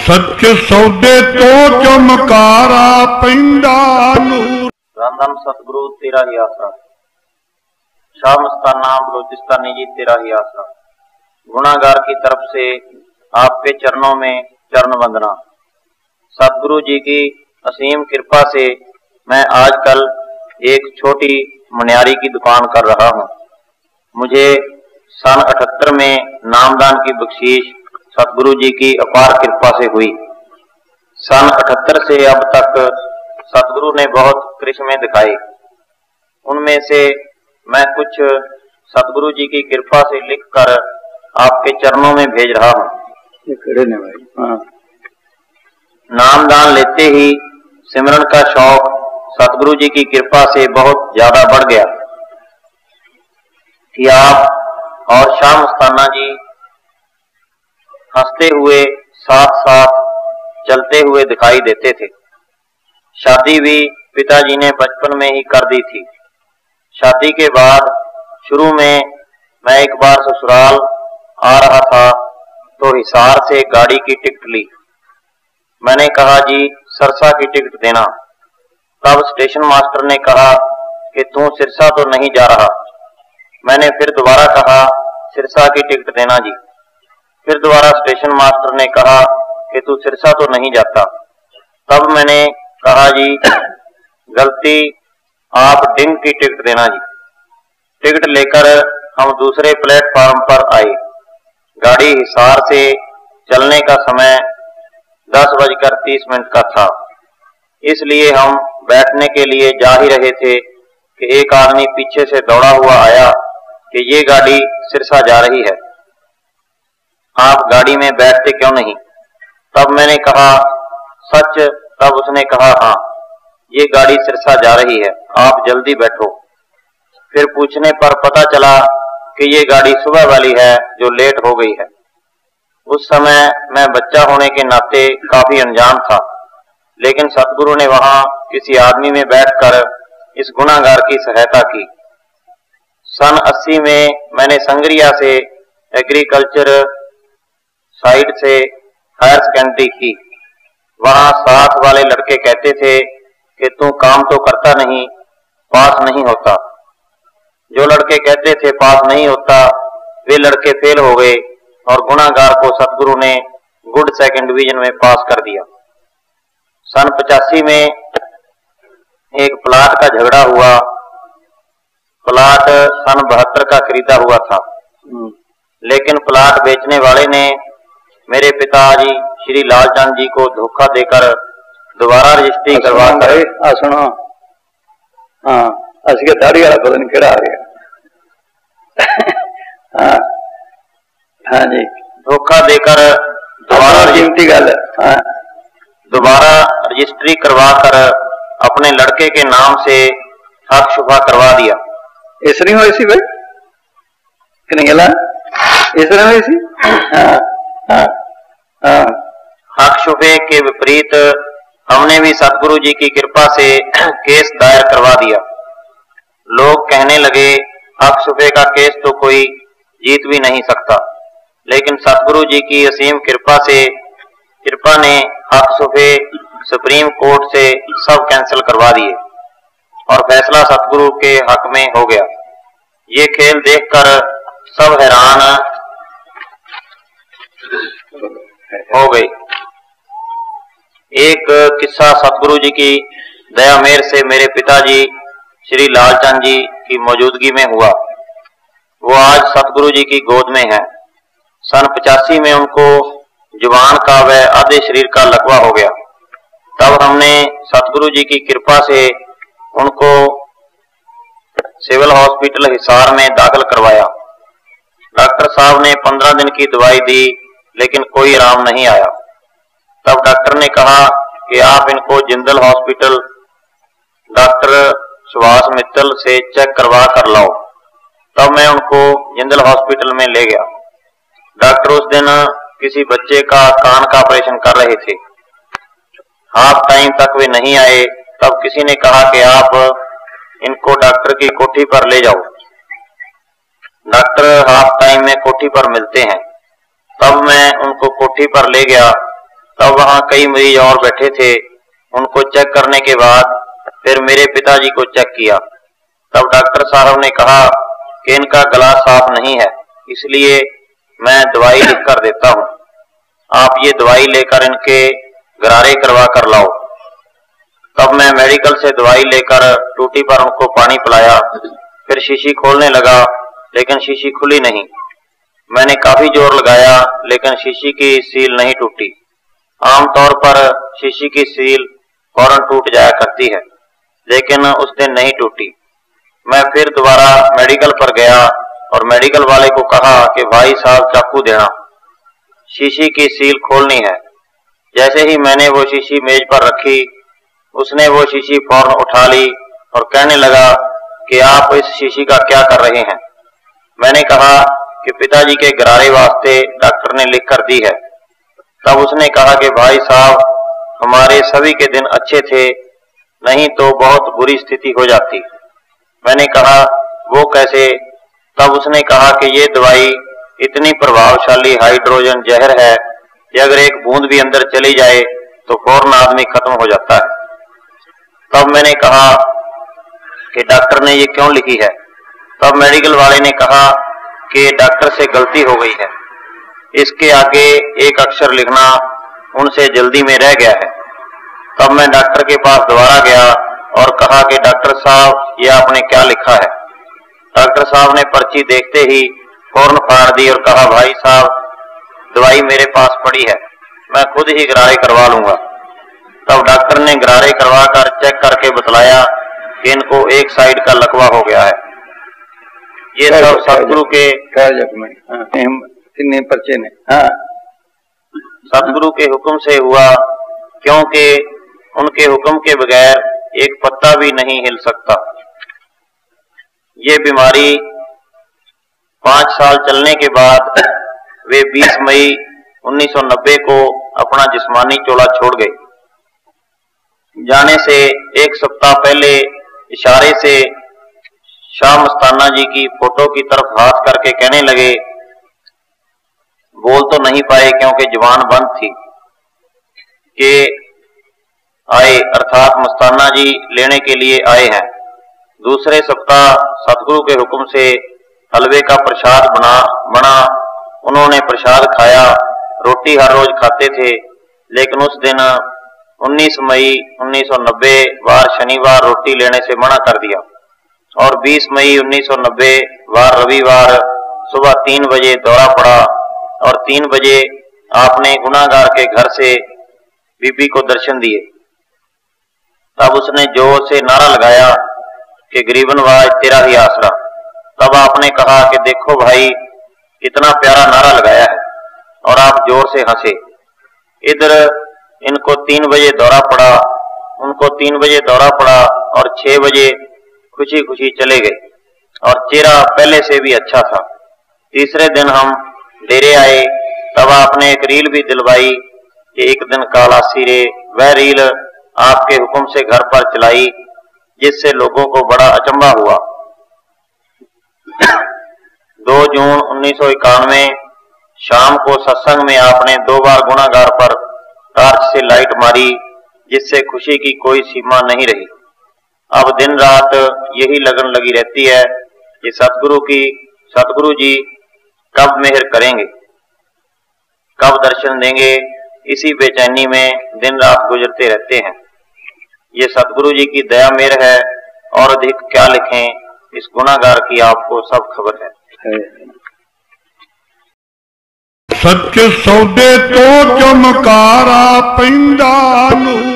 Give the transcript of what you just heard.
सच सौदे तो चमकारा पैंदा नूर। रामधाम सतगुरु तेरा ही आसरा, शाह मस्ताना बलोचिस्तानी जी तेरा ही आसरा। गुनाहगार की तरफ से आपके चरणों में चरण वंदना। सतगुरु जी की असीम कृपा से मैं आजकल एक छोटी मनियारी की दुकान कर रहा हूँ। मुझे सन 78 में नामदान की बख्शीश सतगुरु जी की अपार कृपा से हुई। सन 78 से अब तक सतगुरु ने बहुत करिश्मे दिखाए। उनमें से मैं कुछ सतगुरु जी की कृपा से लिखकर आपके चरणों में भेज रहा हूँ। नामदान लेते ही सिमरन का शौक सतगुरु जी की कृपा से बहुत ज्यादा बढ़ गया कि आप और शाह मस्ताना जी हंसते हुए साथ साथ चलते हुए दिखाई देते थे। शादी भी पिताजी ने बचपन में ही कर दी थी। शादी के बाद शुरू में मैं एक बार ससुराल आ रहा था तो हिसार से गाड़ी की टिकट ली। मैंने कहा जी सरसा की टिकट देना। तब स्टेशन मास्टर ने कहा कि तू सिरसा तो नहीं जा रहा। मैंने फिर दोबारा कहा सिरसा की टिकट देना जी। फिर दोबारा स्टेशन मास्टर ने कहा कि तू सिरसा तो नहीं जाता। तब मैंने कहा जी गलती, आप डिंग की टिकट देना जी। टिकट लेकर हम दूसरे प्लेटफार्म पर आए। गाड़ी हिसार से चलने का समय 10:30 का था। इसलिए हम बैठने के लिए जा ही रहे थे कि एक आदमी पीछे से दौड़ा हुआ आया कि ये गाड़ी सिरसा जा रही है, आप गाड़ी में बैठते क्यों नहीं। तब मैंने कहा सच। तब उसने कहा हाँ ये गाड़ी सिरसा जा रही है, आप जल्दी बैठो। फिर पूछने पर पता चला कि ये गाड़ी सुबह वाली है जो लेट हो गई है। उस समय मैं बच्चा होने के नाते काफी अनजान था, लेकिन सतगुरु ने वहां किसी आदमी में बैठकर इस गुनाहगार की सहायता की। सन 80 में मैंने संगरिया से एग्रीकल्चर साइड से हायर सेकेंडरी की। वहां साथ वाले लड़के कहते थे कि तू काम तो करता नहीं, पास नहीं होता। जो लड़के कहते थे पास नहीं होता वे लड़के फेल हो गए और गुनाहगार को सतगुरु ने गुड सेकंड डिवीजन में पास कर दिया। सन 85 में एक प्लाट का झगड़ा हुआ। प्लाट सन 72 का खरीदा हुआ था, लेकिन प्लाट बेचने वाले ने मेरे पिताजी श्री लालचंद जी को धोखा देकर दोबारा रजिस्ट्री करवा कर सुनो। हाँ असि दाढ़ी वाला पता नहीं केड़ा आ गया। हाँ हाँ जी धोखा देकर दोबारा कीमती गल है। दोबारा रजिस्ट्री करवा कर अपने लड़के के नाम से हक शुफा करवा दिया। इस नहीं हुई सी भाई कि नहीं गला इस तरह हुई सी। हाँ हाँ हाँ हक शुफे के विपरीत हमने भी सतगुरु जी की कृपा से केस दायर करवा दिया। लोग कहने लगे हक शुफे का केस तो कोई जीत भी नहीं सकता, लेकिन सतगुरु जी की असीम कृपा ने हक शुफे सुप्रीम कोर्ट से सब कैंसिल करवा दिए और फैसला सतगुरु के हक में हो गया। ये खेल देखकर सब हैरान हो गए। एक किस्सा सतगुरु जी की दया मेहर से मेरे पिताजी श्री लालचंद जी की मौजूदगी में हुआ। वो आज सतगुरु जी की गोद में है। सन 85 में उनको जुबान का व आधे शरीर का लकवा हो गया। तब हमने सतगुरु जी की कृपा से उनको सिविल हॉस्पिटल हिसार में दाखिल करवाया। डॉक्टर साहब ने 15 दिन की दवाई दी, लेकिन कोई आराम नहीं आया। तब डॉक्टर ने कहा कि आप इनको जिंदल हॉस्पिटल डॉक्टर सुभाष मित्तल से चेक करवा कर लाओ। तब मैं उनको जिंदल हॉस्पिटल में ले गया। डॉक्टर उस दिन किसी बच्चे का कान का ऑपरेशन कर रहे थे। हाफ टाइम तक वे नहीं आए। तब किसी ने कहा कि आप इनको डॉक्टर की कोठी पर ले जाओ। डॉक्टर हाफ टाइम में कोठी पर मिलते हैं। तब मैं उनको कोठी पर ले गया। तब वहां कई मरीज और बैठे थे। उनको चेक करने के बाद फिर मेरे पिताजी को चेक किया। तब डॉक्टर साहब ने कहा कि इनका गला साफ नहीं है, इसलिए मैं दवाई लिख कर देता हूँ, आप ये दवाई लेकर इनके गरारे करवा कर लाओ। तब मैं मेडिकल से दवाई लेकर टूटी पर उनको पानी पिलाया। फिर शीशी खोलने लगा, लेकिन शीशी खुली नहीं। मैंने काफी जोर लगाया, लेकिन शीशी की सील नहीं टूटी। आमतौर पर शीशी की सील फौरन टूट जाया करती है, लेकिन उस दिन नहीं टूटी। मैं फिर दोबारा मेडिकल पर गया और मेडिकल वाले को कहा कि भाई साहब चाकू देना, शीशी की सील खोलनी है। जैसे ही मैंने वो शीशी मेज पर रखी, उसने वो शीशी फौरन उठा ली और कहने लगा कि आप इस शीशी का क्या कर रहे हैं। मैंने कहा कि पिताजी के गरारे वास्ते डॉक्टर ने लिख कर दी है। तब उसने कहा कि भाई साहब, हमारे सभी के दिन अच्छे थे, नहीं तो बहुत बुरी स्थिति हो जाती। मैंने कहा वो कैसे? तब उसने कहा कि ये दवाई इतनी प्रभावशाली हाइड्रोजन जहर है कि अगर एक बूंद भी अंदर चली जाए तो फौरन आदमी खत्म हो जाता है। तब मैंने कहा कि डॉक्टर ने ये क्यों लिखी है? तब मेडिकल वाले ने कहा कि डॉक्टर से गलती हो गई है, इसके आगे एक अक्षर लिखना उनसे जल्दी में रह गया है। तब मैं डॉक्टर के पास दोबारा गया और कहा कि डॉक्टर साहब, ये आपने क्या लिखा है? डॉक्टर साहब ने पर्ची देखते ही फौरन फाड़ दी और कहा भाई साहब, दवाई मेरे पास पड़ी है, मैं खुद ही गरारे करवा लूंगा। तब डॉक्टर ने गरारे करवा कर चेक करके बतलाया कि इनको एक साइड का लकवा हो गया है। ये सब सतगुरु के पर्चे ने सतगुरु के हुक्म से हुआ, क्योंकि उनके हुक्म के बगैर एक पत्ता भी नहीं हिल सकता। ये बीमारी 5 साल चलने के बाद वे 20 मई 1990 को अपना जिस्मानी चोला छोड़ गए। जाने से एक सप्ताह पहले इशारे से शाह मस्ताना जी की फोटो की तरफ हाथ करके कहने लगे, बोल तो नहीं पाए क्योंकि जुबान बंद थी, कि आए अर्थात मस्ताना जी लेने के लिए आए हैं। दूसरे सप्ताह सतगुरु के हुक्म से हलवे का प्रसाद बना। उन्होंने प्रसाद खाया। रोटी हर रोज खाते थे, लेकिन उस दिन 19 मई 1990 वार शनिवार रोटी लेने से मना कर दिया और 20 मई 1990 वार रविवार सुबह 3 बजे दौरा पड़ा और 3 बजे आपने गुनाहगार के घर से बीबी को दर्शन दिए। तब उसने जोर से नारा लगाया कि गरीबन वाज तेरा ही आसरा। तब आपने कहा कि देखो भाई, कितना प्यारा नारा लगाया है, और आप जोर से हंसे। इधर इनको 3 बजे दौरा पड़ा, उनको 3 बजे दौरा पड़ा और 6 बजे खुशी खुशी चले गए और चेहरा पहले से भी अच्छा था। तीसरे दिन हम डेरे आए, तब आपने एक रील भी दिलवाई कि एक दिन काला सिरे। वह रील आपके हुक्म से घर पर चलाई, जिससे लोगों को बड़ा अचंभा हुआ। 2 जून 1991 शाम को सत्संग में आपने 2 बार गुनाहगार पर टार्च से लाइट मारी, जिससे खुशी की कोई सीमा नहीं रही। अब दिन रात यही लगन लगी रहती है कि सतगुरु जी कब मेहर करेंगे, कब दर्शन देंगे। इसी बेचैनी में दिन रात गुजरते रहते हैं। ये सतगुरु जी की दया मेहर है, और अधिक क्या लिखें, इस गुनाहगार की आपको सब खबर है। सच सौदे तो चमकारा पैंदा नूर।